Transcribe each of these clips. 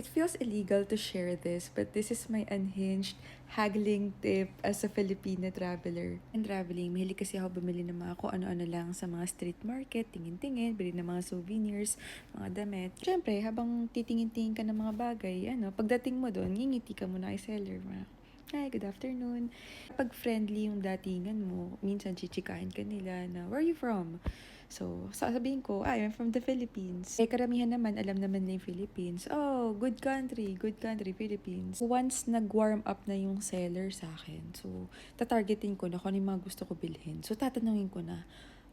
It feels illegal to share this, but this is my unhinged haggling tip as a Filipina traveler. And traveling, mahilig kasi ako bumili ng mga kung ano-ano lang sa mga street market, tingin-tingin, bili ng mga souvenirs, mga damit. Siyempre, habang titingin-tingin ka ng mga bagay, pagdating mo doon, ngingiti ka muna kay seller. Hi, good afternoon. Pag friendly yung datingan mo, minsan chichikahin ka nila na, where are you from? So, sasabihin ko, I'm from the Philippines. Eh, karamihan naman, alam naman na yung Philippines. Oh, good country, Philippines. Once nag-warm up na yung seller sa akin, so, tatargetin ko na kung ano yung mga gusto ko bilhin. So, tatanungin ko na,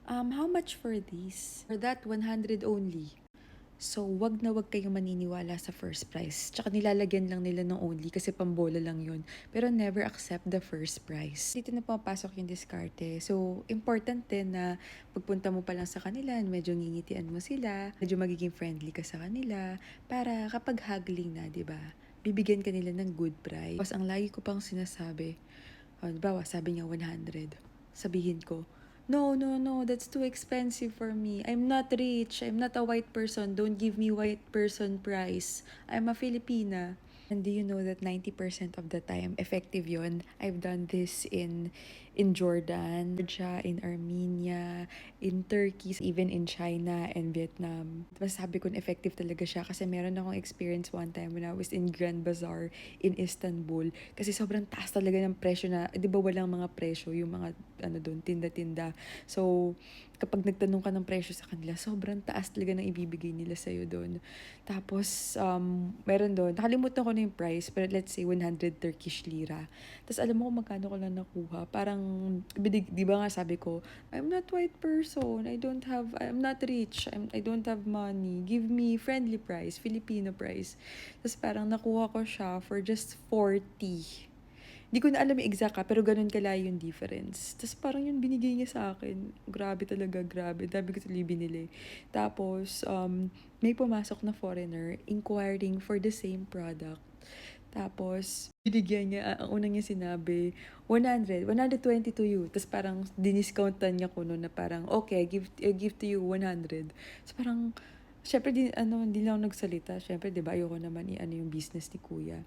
how much for this? For that, 100 only. So, wag na wag kayong maniniwala sa first price. Tsaka nilalagyan lang nila ng only kasi pambola lang yun. Pero never accept the first price. Dito na pumapasok yung diskarte. So, important din na pagpunta mo pa lang sa kanila, medyo ngingitian mo sila, medyo magiging friendly ka sa kanila, para kapag haggling na, di ba? Bibigyan ka nila ng good price. Tapos, ang lagi ko pang sinasabi, bawa, sabi niya 100. Sabihin ko, no, no, no, that's too expensive for me. I'm not rich. I'm not a white person. Don't give me white person price. I'm a Filipina. And do you know that 90% of the time, effective yun? I've done this in Jordan, Georgia, in Armenia, in Turkey, even in China and Vietnam. Masasabi ko na effective talaga siya kasi meron akong experience one time when I was in Grand Bazaar in Istanbul. Kasi sobrang taas talaga ng presyo na, di ba walang mga presyo, yung mga doon, tinda-tinda. So, kapag nagtanong ka ng presyo sa kanila, sobrang taas talaga ng ibibigay nila sa'yo doon. Tapos, meron doon, nakalimutan ko na yung price, pero let's say 100 Turkish lira. Tapos alam mo kung magkano ko lang nakuha. Parang, di ba nga sabi ko, I'm not white person, I'm not rich, I don't have money. Give me friendly price, Filipino price. Tapos parang nakuha ko siya for just 40. Di ko na alam yung exact pero ganun kalayo yung difference. Tapos parang yung binigay niya sa akin, grabe talaga, grabe. Dami ko tuloy binili. Tapos, may pumasok na foreigner inquiring for the same product. Tapos, binigyan niya, ang unang niya sinabi, 120 to you. Tapos parang diniscountan niya ko noon na parang, okay, I give to you 100. So parang, syempre, di lang ako nagsalita. Syempre, di ba, ayoko naman yung business ni kuya.